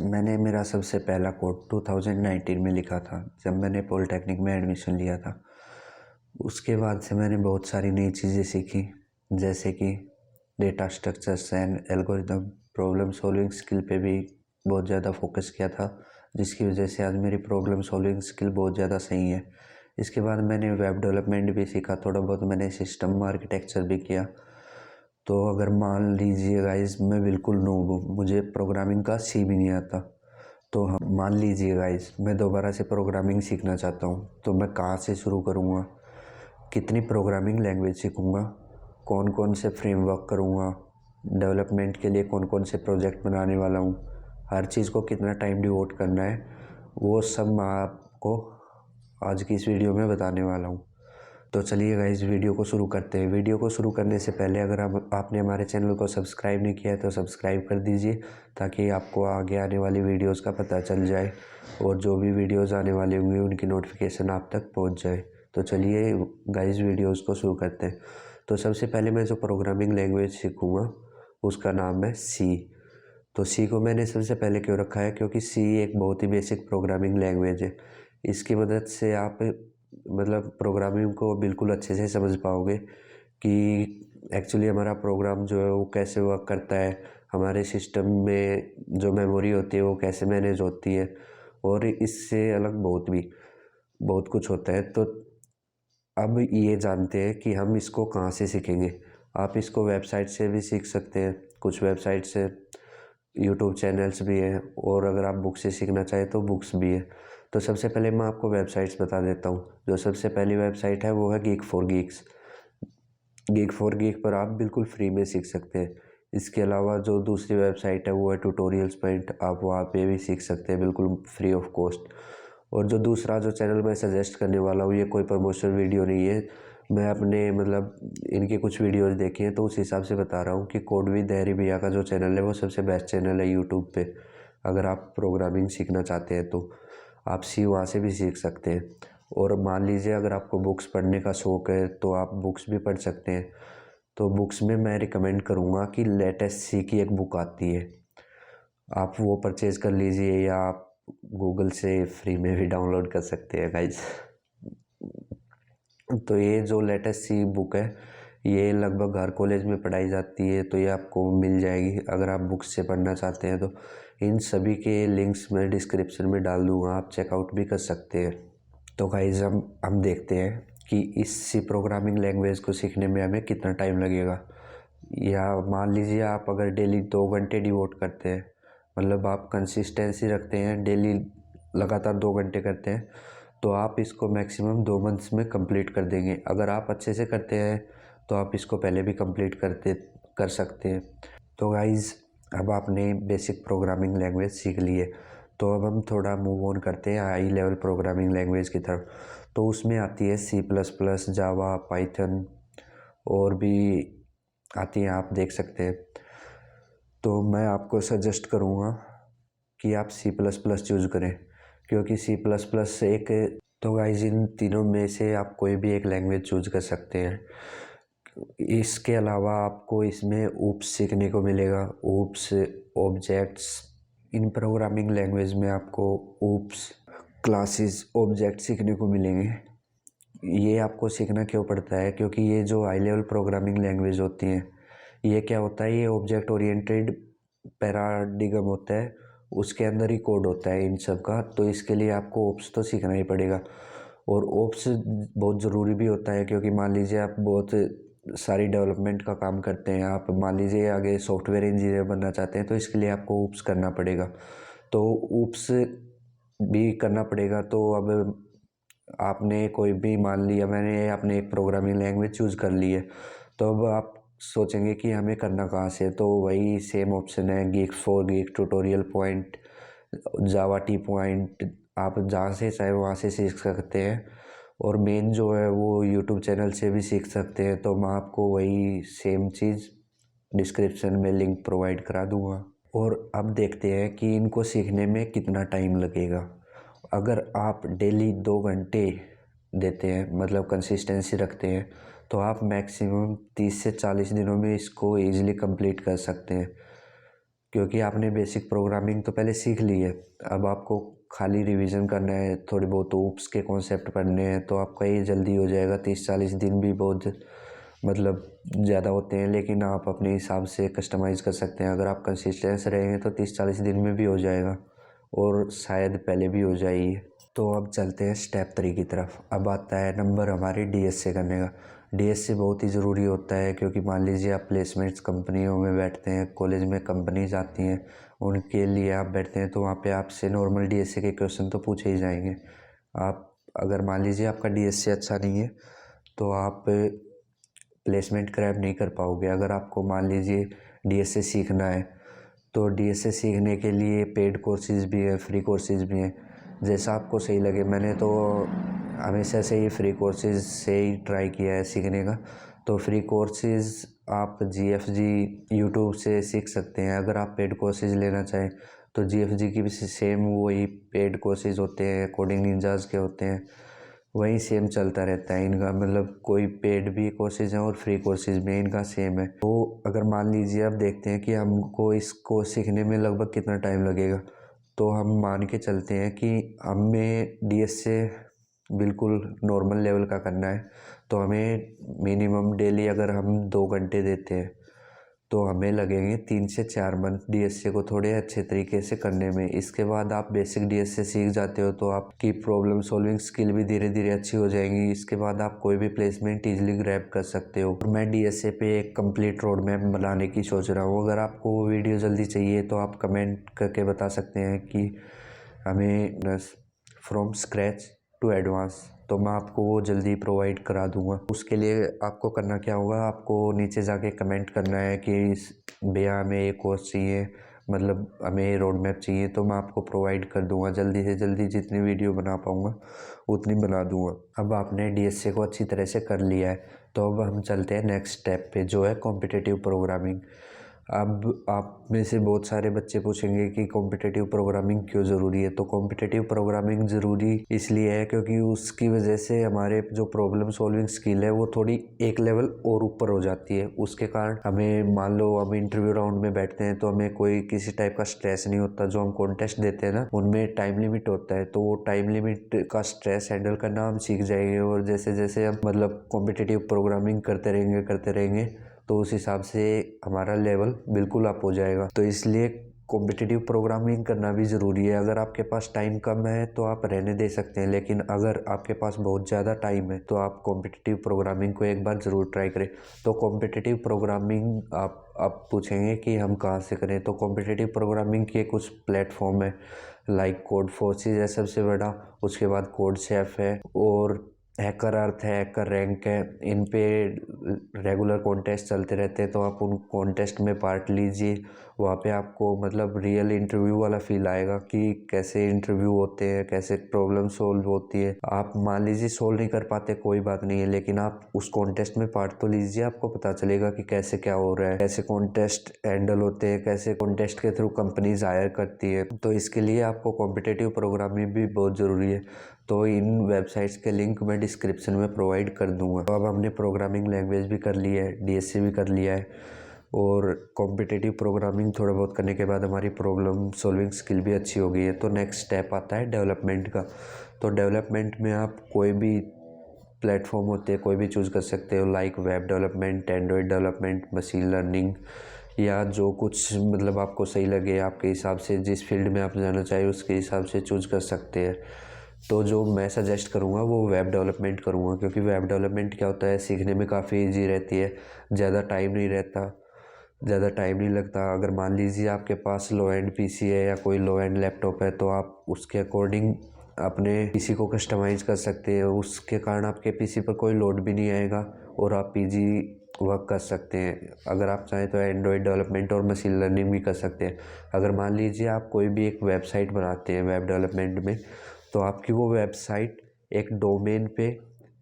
मैंने मेरा सबसे पहला कोड 2019 में लिखा था जब मैंने पॉलिटेक्निक में एडमिशन लिया था। उसके बाद से मैंने बहुत सारी नई चीज़ें सीखी, जैसे कि data structures and algorithm, problem solving skill पे भी बहुत ज़्यादा फोकस किया था, जिसकी वजह से आज मेरी प्रॉब्लम सॉल्विंग स्किल बहुत ज़्यादा सही है। इसके बाद मैंने वेब डेवलपमेंट भी सीखा, थोड़ा बहुत मैंने सिस्टम आर्किटेक्चर भी किया। तो अगर मान लीजिए गाइस मैं बिल्कुल नूब हूँ, मुझे प्रोग्रामिंग का सी भी नहीं आता, तो हम मान लीजिए गाइस मैं दोबारा से प्रोग्रामिंग सीखना चाहता हूँ, तो मैं कहाँ से शुरू करूँगा, कितनी प्रोग्रामिंग लैंग्वेज सीखूँगा, कौन कौन से फ्रेमवर्क करूँगा, डेवलपमेंट के लिए कौन कौन से प्रोजेक्ट बनाने वाला हूँ, हर चीज़ को कितना टाइम डिवोट करना है, वो सब मैं आपको आज की इस वीडियो में बताने वाला हूँ। तो चलिए गाइस वीडियो को शुरू करते हैं। वीडियो को शुरू करने से पहले अगर आपने हमारे चैनल को सब्सक्राइब नहीं किया है तो सब्सक्राइब कर दीजिए, ताकि आपको आगे आने वाली वीडियोस का पता चल जाए और जो भी वीडियोस आने वाले होंगे उनकी नोटिफिकेशन आप तक पहुंच जाए। तो चलिए गाइस वीडियोस को शुरू करते हैं। तो सबसे पहले मैं जो प्रोग्रामिंग लैंग्वेज सीखूँगा उसका नाम है सी। तो सी को मैंने सबसे पहले क्यों रखा है, क्योंकि सी एक बहुत ही बेसिक प्रोग्रामिंग लैंग्वेज है। इसकी मदद से आप मतलब प्रोग्रामिंग को बिल्कुल अच्छे से समझ पाओगे कि एक्चुअली हमारा प्रोग्राम जो है वो कैसे वर्क करता है, हमारे सिस्टम में जो मेमोरी होती है वो कैसे मैनेज होती है, और इससे अलग बहुत कुछ होता है। तो अब ये जानते हैं कि हम इसको कहाँ से सीखेंगे। आप इसको वेबसाइट से भी सीख सकते हैं, कुछ वेबसाइट से, यूट्यूब चैनल्स भी हैं, और अगर आप बुक से सीखना चाहें तो बुक्स भी है। तो सबसे पहले मैं आपको वेबसाइट्स बता देता हूँ। जो सबसे पहली वेबसाइट है वो है geek for Geeks. Geek for geek पर आप बिल्कुल फ्री में सीख सकते हैं। इसके अलावा जो दूसरी वेबसाइट है वो है ट्यूटोरियल्स पॉइंट, आप वहाँ पे भी सीख सकते हैं बिल्कुल फ्री ऑफ कॉस्ट। और जो दूसरा जो चैनल मैं सजेस्ट करने वाला हूँ, ये कोई प्रमोशनल वीडियो नहीं है, मैं अपने मतलब इनके कुछ वीडियोस देखे हैं तो उस हिसाब से बता रहा हूँ कि कोड विद हैरी भैया का जो चैनल है वो सबसे बेस्ट चैनल है यूट्यूब पे। अगर आप प्रोग्रामिंग सीखना चाहते हैं तो आप वहाँ से भी सीख सकते हैं। और मान लीजिए अगर आपको बुक्स पढ़ने का शौक़ है तो आप बुक्स भी पढ़ सकते हैं। तो बुक्स में मैं रिकमेंड करूँगा कि लेटेस्ट सी की एक बुक आती है, आप वो परचेज़ कर लीजिए, या आप गूगल से फ्री में भी डाउनलोड कर सकते हैं गाइज। तो ये जो लेटेस्ट सी बुक है ये लगभग हर कॉलेज में पढ़ाई जाती है, तो ये आपको मिल जाएगी अगर आप बुक्स से पढ़ना चाहते हैं। तो इन सभी के लिंक्स मैं डिस्क्रिप्शन में डाल दूँगा, आप चेकआउट भी कर सकते हैं। तो गाइज हम देखते हैं कि इस सी प्रोग्रामिंग लैंग्वेज को सीखने में हमें कितना टाइम लगेगा। या मान लीजिए आप अगर डेली 2 घंटे डिवोट करते हैं, मतलब आप कंसिस्टेंसी रखते हैं, डेली लगातार 2 घंटे करते हैं, तो आप इसको मैक्सिमम 2 मंथ्स में कंप्लीट कर देंगे। अगर आप अच्छे से करते हैं तो आप इसको पहले भी कंप्लीट कर सकते हैं। तो गाइज़ अब आपने बेसिक प्रोग्रामिंग लैंग्वेज सीख ली है, तो अब हम थोड़ा मूव ऑन करते हैं हाई लेवल प्रोग्रामिंग लैंग्वेज की तरफ। तो उसमें आती है C++, जावा, पाइथन, और भी आती हैं, आप देख सकते हैं। तो मैं आपको सजेस्ट करूँगा कि आप C++ चूज़ करें, क्योंकि C++ एक, तो गाइज इन तीनों में से आप कोई भी एक लैंग्वेज चूज़ कर सकते हैं। इसके अलावा आपको इसमें ऊप्स सीखने को मिलेगा, ऊप्स, ऑब्जेक्ट्स। इन प्रोग्रामिंग लैंग्वेज में आपको ऊप्स, क्लासेस, ऑब्जेक्ट सीखने को मिलेंगे। ये आपको सीखना क्यों पड़ता है, क्योंकि ये जो हाई लेवल प्रोग्रामिंग लैंग्वेज होती हैं, ये क्या होता है, ये ऑब्जेक्ट ओरिएंटेड पैराडिगम होता है, उसके अंदर ही कोड होता है इन सब का। तो इसके लिए आपको ओप्स तो सीखना ही पड़ेगा, और ओप्स बहुत ज़रूरी भी होता है, क्योंकि मान लीजिए आप बहुत सारी डेवलपमेंट का काम करते हैं, आप मान लीजिए आगे सॉफ्टवेयर इंजीनियर बनना चाहते हैं, तो इसके लिए आपको ओप्स करना पड़ेगा। तो ओप्स भी करना पड़ेगा। तो अब आपने कोई भी, मान लिया मैंने अपने एक प्रोग्रामिंग लैंग्वेज चूज़ कर ली है, तो अब आप सोचेंगे कि हमें करना कहाँ से, तो वही सेम ऑप्शन है, geek for geek, tutorial point, Java T point, आप जहाँ से चाहे वहाँ से सीख सकते हैं। और मेन जो है वो यूट्यूब चैनल से भी सीख सकते हैं। तो मैं आपको वही सेम चीज़ डिस्क्रिप्शन में लिंक प्रोवाइड करा दूँगा। और अब देखते हैं कि इनको सीखने में कितना टाइम लगेगा। अगर आप डेली 2 घंटे देते हैं, मतलब कंसिस्टेंसी रखते हैं, तो आप मैक्सिमम 30 से 40 दिनों में इसको ईजिली कंप्लीट कर सकते हैं। क्योंकि आपने बेसिक प्रोग्रामिंग तो पहले सीख ली है। अब आपको खाली रिवीजन करना है, थोड़ी बहुत ऊप्स के कॉन्सेप्ट पढ़ने हैं, तो आपका ये जल्दी हो जाएगा। 30-40 दिन भी बहुत मतलब ज़्यादा होते हैं, लेकिन आप अपने हिसाब से कस्टमाइज़ कर सकते हैं। अगर आप कंसिस्टेंस रहेंगे तो 30-40 दिन में भी हो जाएगा, और शायद पहले भी हो जाएगी। तो अब चलते हैं स्टेप 3 की तरफ। अब आता है नंबर हमारे डीएसए करने का। डीएसए बहुत ही ज़रूरी होता है, क्योंकि मान लीजिए आप प्लेसमेंट्स कंपनियों में बैठते हैं, कॉलेज में कंपनीज आती हैं, उनके लिए आप बैठते हैं, तो वहाँ पे आपसे नॉर्मल डीएसए के क्वेश्चन तो पूछे ही जाएंगे। आप अगर मान लीजिए आपका डीएसए अच्छा नहीं है तो आप प्लेसमेंट क्रैक नहीं कर पाओगे। अगर आपको मान लीजिए डीएसए सीखना है, तो डीएसए सीखने के लिए पेड कोर्सेज़ भी है, फ्री कोर्सेज़ भी हैं, जैसा आपको सही लगे। मैंने तो हमेशा से ही फ्री कोर्सेज़ से ही ट्राई किया है सीखने का। तो फ्री कोर्सेज़ आप जीएफजी यूट्यूब से सीख सकते हैं। अगर आप पेड कोर्सेज़ लेना चाहें तो जीएफजी की भी सेम वही पेड कोर्सेज़ होते हैं, कोडिंग निंजास के होते हैं, वही सेम चलता रहता है इनका। मतलब कोई पेड भी कोर्सेज़ हैं और फ्री कोर्सेज़ भी इनका सेम है। तो अगर मान लीजिए आप देखते हैं कि हमको इसको सीखने में लगभग कितना टाइम लगेगा, तो हम मान के चलते हैं कि हमें डीएसए बिल्कुल नॉर्मल लेवल का करना है, तो हमें मिनिमम डेली अगर हम 2 घंटे देते हैं तो हमें लगेंगे 3 से 4 मंथ डीएसए को थोड़े अच्छे तरीके से करने में। इसके बाद आप बेसिक डीएसए सीख जाते हो तो आपकी प्रॉब्लम सॉल्विंग स्किल भी धीरे धीरे अच्छी हो जाएंगी। इसके बाद आप कोई भी प्लेसमेंट ईजिली ग्रैब कर सकते हो। मैं डीएसए पे एक कंप्लीट रोड मैप बनाने की सोच रहा हूँ। अगर आपको वो वीडियो जल्दी चाहिए तो आप कमेंट करके बता सकते हैं कि हमें फ्रॉम स्क्रैच टू एडवांस, तो मैं आपको वो जल्दी प्रोवाइड करा दूंगा। उसके लिए आपको करना क्या होगा, आपको नीचे जाके कमेंट करना है कि भैया हमें ये कोर्स चाहिए, मतलब हमें ये रोड मैप चाहिए, तो मैं आपको प्रोवाइड कर दूंगा। जल्दी से जल्दी जितनी वीडियो बना पाऊंगा उतनी बना दूंगा। अब आपने डीएसए को अच्छी तरह से कर लिया है, तो अब हम चलते हैं नेक्स्ट स्टेप पे, जो है कॉम्पिटिटिव प्रोग्रामिंग। अब आप में से बहुत सारे बच्चे पूछेंगे कि कॉम्पिटिटिव प्रोग्रामिंग क्यों ज़रूरी है। तो कॉम्पिटिटिव प्रोग्रामिंग ज़रूरी इसलिए है क्योंकि उसकी वजह से हमारे जो प्रॉब्लम सॉल्विंग स्किल है वो थोड़ी एक लेवल और ऊपर हो जाती है। उसके कारण हमें, मान लो हम इंटरव्यू राउंड में बैठते हैं, तो हमें कोई किसी टाइप का स्ट्रेस नहीं होता। जो हम कॉन्टेस्ट देते हैं ना, उनमें टाइम लिमिट होता है, तो वो टाइम लिमिट का स्ट्रेस हैंडल करना हम सीख जाएंगे। और जैसे जैसे हम मतलब कॉम्पिटिटिव प्रोग्रामिंग करते रहेंगे तो उस हिसाब से हमारा लेवल बिल्कुल अप हो जाएगा। तो इसलिए कॉम्पिटिटिव प्रोग्रामिंग करना भी ज़रूरी है। अगर आपके पास टाइम कम है तो आप रहने दे सकते हैं, लेकिन अगर आपके पास बहुत ज़्यादा टाइम है तो आप कॉम्पिटिटिव प्रोग्रामिंग को एक बार ज़रूर ट्राई करें। तो कॉम्पिटिटिव प्रोग्रामिंग आप पूछेंगे कि हम कहाँ से करें, तो कॉम्पिटिटिव प्रोग्रामिंग के कुछ प्लेटफॉर्म है, लाइक कोड फोर्सेस है सबसे बड़ा, उसके बाद कोड शेफ है, और हैकर अर्थ है, हैकर रैंक है। इन पे रेगुलर कॉन्टेस्ट चलते रहते हैं, तो आप उन कॉन्टेस्ट में पार्ट लीजिए। वहाँ पे आपको मतलब रियल इंटरव्यू वाला फील आएगा कि कैसे इंटरव्यू होते हैं, कैसे प्रॉब्लम सोल्व होती है। आप मान लीजिए सोल्व नहीं कर पाते, कोई बात नहीं है, लेकिन आप उस कॉन्टेस्ट में पार्ट तो लीजिए। आपको पता चलेगा कि कैसे क्या हो रहा है, कैसे कॉन्टेस्ट हैंडल होते हैं, कैसे कॉन्टेस्ट के थ्रू कंपनीज हायर करती है। तो इसके लिए आपको कॉम्पिटिटिव प्रोग्रामिंग भी बहुत ज़रूरी है। तो इन वेबसाइट्स के लिंक मैं डिस्क्रिप्शन में प्रोवाइड कर दूंगा। तो अब हमने प्रोग्रामिंग लैंग्वेज भी कर ली है, डीएसए भी कर लिया है, और कॉम्पिटिटिव प्रोग्रामिंग थोड़ा बहुत करने के बाद हमारी प्रॉब्लम सॉल्विंग स्किल भी अच्छी हो गई है। तो नेक्स्ट स्टेप आता है डेवलपमेंट का। तो डेवलपमेंट में आप कोई भी प्लेटफॉर्म होते हैं कोई भी चूज़ कर सकते हो, like web development, Android development, machine learning, या जो कुछ मतलब आपको सही लगे, आपके हिसाब से जिस फील्ड में आप जाना चाहिए उसके हिसाब से चूज़ कर सकते हैं। तो जो मैं सजेस्ट करूँगा वो वेब डेवलपमेंट करूँगा, क्योंकि वेब डेवलपमेंट क्या होता है, सीखने में काफ़ी इजी रहती है, ज़्यादा टाइम नहीं रहता, ज़्यादा टाइम नहीं लगता। अगर मान लीजिए आपके पास लो एंड पीसी है या कोई लो एंड लैपटॉप है, तो आप उसके अकॉर्डिंग अपने पीसी को कस्टमाइज़ कर सकते हैं। उसके कारण आपके पीसी पर कोई लोड भी नहीं आएगा और आप पीजी वर्क कर सकते हैं। अगर आप चाहें तो एंड्रॉयड डेवलपमेंट और मशीन लर्निंग भी कर सकते हैं। अगर मान लीजिए आप कोई भी एक वेबसाइट बनाते हैं वेब डेवलपमेंट में, तो आपकी वो वेबसाइट एक डोमेन पे,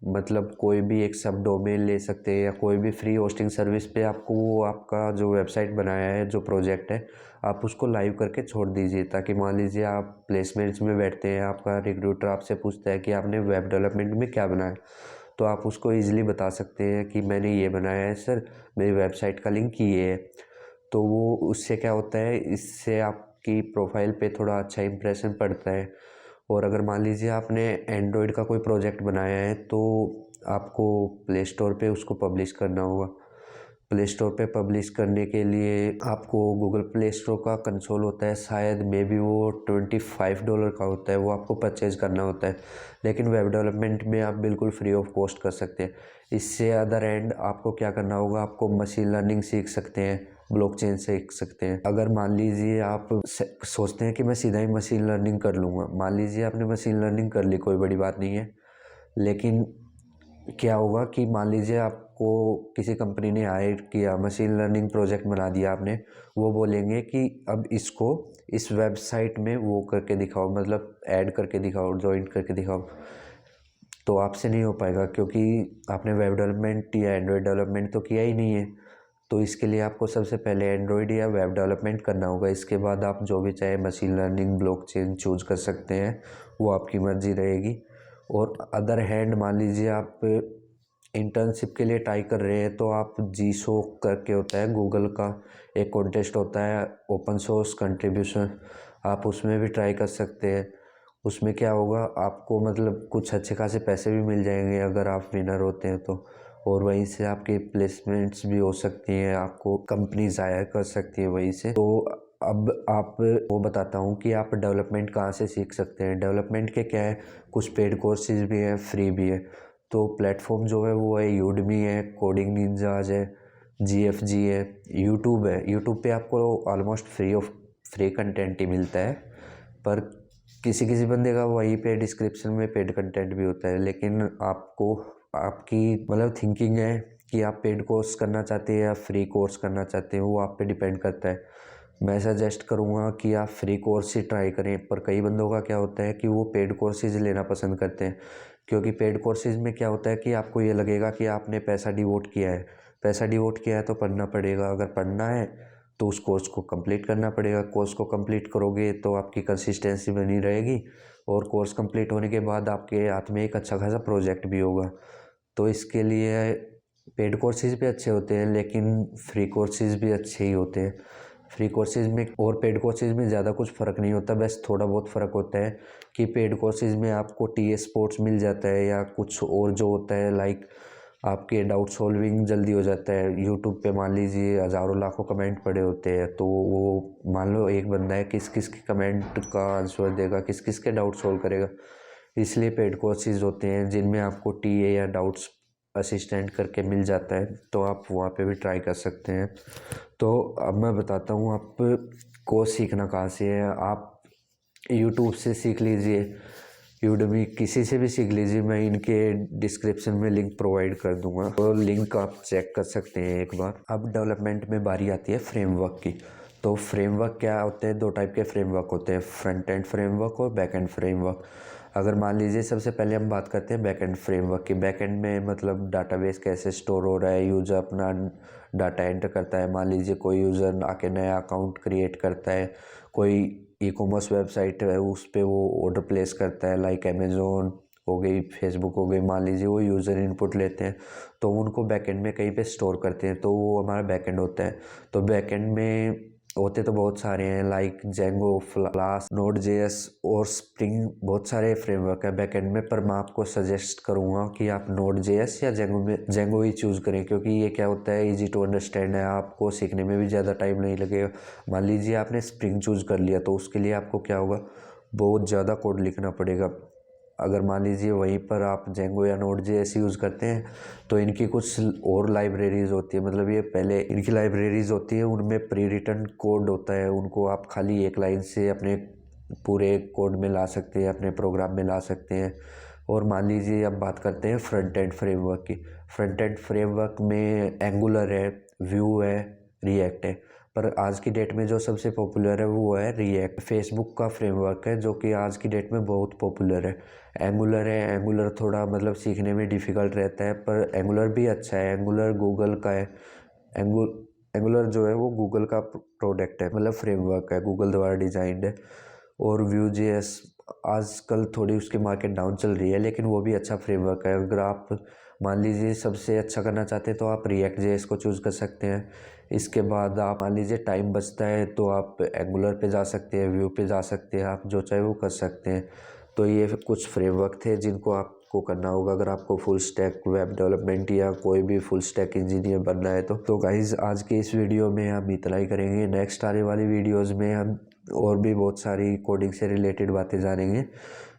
मतलब कोई भी एक सब डोमेन ले सकते हैं, या कोई भी फ्री होस्टिंग सर्विस पे आपको वो आपका जो वेबसाइट बनाया है, जो प्रोजेक्ट है, आप उसको लाइव करके छोड़ दीजिए। ताकि मान लीजिए आप प्लेसमेंट्स में बैठते हैं, आपका रिक्रूटर आपसे पूछता है कि आपने वेब डेवलपमेंट में क्या बनाया, तो आप उसको ईजिली बता सकते हैं कि मैंने ये बनाया है सर, मेरी वेबसाइट का लिंक ये है। तो वो उससे क्या होता है, इससे आपकी प्रोफाइल पे थोड़ा अच्छा इंप्रेशन पड़ता है। और अगर मान लीजिए आपने एंड्रॉयड का कोई प्रोजेक्ट बनाया है तो आपको प्ले स्टोर पे उसको पब्लिश करना होगा। प्ले स्टोर पे पब्लिश करने के लिए आपको गूगल प्ले स्टोर का कंसोल होता है, शायद मे बी वो $25 का होता है, वो आपको परचेज करना होता है। लेकिन वेब डेवलपमेंट में आप बिल्कुल फ्री ऑफ कॉस्ट कर सकते हैं। इससे अदर एंड आपको क्या करना होगा, आपको मशीन लर्निंग सीख सकते हैं, ब्लॉकचेन सीख सकते हैं। अगर मान लीजिए आप सोचते हैं कि मैं सीधा ही मशीन लर्निंग कर लूँगा, मान लीजिए आपने मशीन लर्निंग कर ली, कोई बड़ी बात नहीं है। लेकिन क्या होगा कि मान लीजिए आपको किसी कंपनी ने हायर किया, मशीन लर्निंग प्रोजेक्ट बना दिया आपने, वो बोलेंगे कि अब इसको इस वेबसाइट में वो करके दिखाओ, मतलब ऐड करके दिखाओ, जॉइंट करके दिखाओ। तो आपसे नहीं हो पाएगा, क्योंकि आपने वेब डेवलपमेंट या एंड्रॉयड डेवलपमेंट तो किया ही नहीं है। तो इसके लिए आपको सबसे पहले एंड्रॉयड या वेब डेवलपमेंट करना होगा। इसके बाद आप जो भी चाहे मशीन लर्निंग, ब्लॉकचेन चूज कर सकते हैं, वो आपकी मर्जी रहेगी। और अदर हैंड मान लीजिए आप इंटर्नशिप के लिए ट्राई कर रहे हैं, तो आप GSOC करके होता है गूगल का एक कॉन्टेस्ट होता है, ओपन सोर्स कंट्रीब्यूशन, आप उसमें भी ट्राई कर सकते हैं। उसमें क्या होगा, आपको मतलब कुछ अच्छे खासे पैसे भी मिल जाएंगे अगर आप विनर होते हैं तो। और वहीं से आपकी प्लेसमेंट्स भी हो सकती हैं, आपको कंपनीज हायर कर सकती है वहीं से। तो अब आप वो बताता हूँ कि आप डेवलपमेंट कहाँ से सीख सकते हैं। डेवलपमेंट के क्या है, कुछ पेड कोर्सेज भी हैं, फ्री भी है। तो प्लेटफॉर्म जो है वो है यूडमी है, कोडिंग निंजाज है, GFG है, यूट्यूब है। यूट्यूब पे आपको ऑलमोस्ट फ्री कंटेंट ही मिलता है, पर किसी किसी बंदे का वहीं पे डिस्क्रिप्शन में पेड कंटेंट भी होता है। लेकिन आपको आपकी मतलब थिंकिंग है कि आप पेड कोर्स करना चाहते हैं या फ्री कोर्स करना चाहते हैं, वो आप पे डिपेंड करता है। मैं सजेस्ट करूँगा कि आप फ्री कोर्स ही ट्राई करें, पर कई बंदों का क्या होता है कि वो पेड कोर्सेज लेना पसंद करते हैं। क्योंकि पेड कोर्सेज में क्या होता है कि आपको ये लगेगा कि आपने पैसा डिवोट किया है, पैसा डिवोट किया है तो पढ़ना पड़ेगा। अगर पढ़ना है तो उस कोर्स को कंप्लीट करना पड़ेगा। कोर्स को कंप्लीट करोगे तो आपकी कंसिस्टेंसी बनी रहेगी, और कोर्स कंप्लीट होने के बाद आपके हाथ में एक अच्छा खासा प्रोजेक्ट भी होगा। तो इसके लिए पेड कोर्सेज भी अच्छे होते हैं, लेकिन फ्री कोर्सेज भी अच्छे ही होते हैं। फ्री कोर्सेज में और पेड कोर्सेज में ज़्यादा कुछ फ़र्क नहीं होता, बस थोड़ा बहुत फ़र्क होता है कि पेड कोर्सेज में आपको TS स्पोर्ट्स मिल जाता है, या कुछ और जो होता है लाइक आपके डाउट सॉल्विंग जल्दी हो जाता है। यूट्यूब पे मान लीजिए हज़ारों लाखों कमेंट पड़े होते हैं, तो वो मान लो एक बंदा है, किस किस के कमेंट का आंसर देगा, किस किस के डाउट सॉल्व करेगा। इसलिए पेड कोर्सेज होते हैं जिनमें आपको TA या डाउट्स असिस्टेंट करके मिल जाता है, तो आप वहाँ पे भी ट्राई कर सकते हैं। तो अब मैं बताता हूँ आप कोर्स सीखना कहाँ से है। आप यूट्यूब से सीख लीजिए, यूडमी किसी से भी सीख लीजिए, मैं इनके डिस्क्रिप्शन में लिंक प्रोवाइड कर दूंगा, तो लिंक आप चेक कर सकते हैं एक बार। अब डेवलपमेंट में बारी आती है फ्रेमवर्क की। तो फ्रेमवर्क क्या होते हैं, दो टाइप के फ्रेमवर्क होते हैं, फ्रंट एंड फ्रेमवर्क और बैक एंड फ्रेमवर्क। अगर मान लीजिए सबसे पहले हम बात करते हैं बैक एंड फ्रेमवर्क की। बैक एंड में मतलब डाटाबेस कैसे स्टोर हो रहा है, यूज़र अपना डाटा एंटर करता है। मान लीजिए कोई यूज़र आके नया अकाउंट क्रिएट करता है, कोई ई-कॉमर्स वेबसाइट है उस पर वो ऑर्डर प्लेस करता है, लाइक अमेज़ोन हो गई, फेसबुक हो गई। मान लीजिए वो यूज़र इनपुट लेते हैं तो उनको बैकएंड में कहीं पे स्टोर करते हैं, तो वो हमारा बैकएंड होता है। तो बैकएंड में होते तो बहुत सारे हैं, लाइक जेंगो, फ्लास्क, नोड.js और स्प्रिंग, बहुत सारे फ्रेमवर्क है बैकएंड में। पर मैं आपको सजेस्ट करूँगा कि आप नोड.js या जेंगो ही चूज़ करें, क्योंकि ये क्या होता है, इजी टू अंडरस्टैंड है, आपको सीखने में भी ज़्यादा टाइम नहीं लगेगा। मान लीजिए आपने स्प्रिंग चूज़ कर लिया, तो उसके लिए आपको क्या होगा, बहुत ज़्यादा कोड लिखना पड़ेगा। अगर मान लीजिए वहीं पर आप जेंगो या नोड.js यूज़ करते हैं, तो इनकी कुछ और लाइब्रेरीज़ होती है, मतलब ये पहले इनकी लाइब्रेरीज़ होती है, उनमें प्री रिटन कोड होता है, उनको आप खाली एक लाइन से अपने पूरे कोड में ला सकते हैं, अपने प्रोग्राम में ला सकते हैं। और मान लीजिए अब बात करते हैं फ्रंट एंड फ्रेमवर्क की। फ्रंट एंड फ्रेमवर्क में एंगुलर है, व्यू है, रिएक्ट है। पर आज की डेट में जो सबसे पॉपुलर है वो है रिएक्ट। फेसबुक का फ्रेमवर्क है जो कि आज की डेट में बहुत पॉपुलर है। एंगुलर है, एंगुलर थोड़ा मतलब सीखने में डिफ़िकल्ट रहता है, पर एंगुलर भी अच्छा है। एंगुलर गूगल का है। एंगुलर जो है वो गूगल का प्रोडक्ट है, मतलब फ्रेमवर्क है, गूगल द्वारा डिज़ाइंड है। और Vue.js आजकल थोड़ी उसकी मार्केट डाउन चल रही है, लेकिन वो भी अच्छा फ्रेमवर्क है। अगर आप मान लीजिए सबसे अच्छा करना चाहते हैं तो आप React.js को चूज़ कर सकते हैं। इसके बाद आप मान लीजिए टाइम बचता है तो आप एंगुलर पे जा सकते हैं, व्यू पे जा सकते हैं, आप जो चाहे वो कर सकते हैं। तो ये कुछ फ्रेमवर्क थे जिनको आपको करना होगा अगर आपको फुल स्टैक वेब डेवलपमेंट या कोई भी फुल स्टैक इंजीनियर बनना है। तो गाइज़ आज के इस वीडियो में हम इतना ही करेंगे। नेक्स्ट आने वाली वीडियोज़ में हम और भी बहुत सारी कोडिंग से रिलेटेड बातें जानेंगे।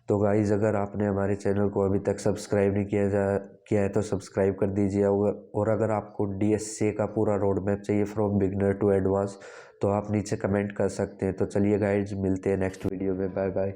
तो गाइज़ अगर आपने हमारे चैनल को अभी तक सब्सक्राइब नहीं किया है तो सब्सक्राइब कर दीजिए। और अगर आपको DSA का पूरा रोड मैप चाहिए फ्रॉम बिगनर टू एडवांस तो आप नीचे कमेंट कर सकते हैं। तो चलिए गाइज़ मिलते हैं नेक्स्ट वीडियो में। Bye bye.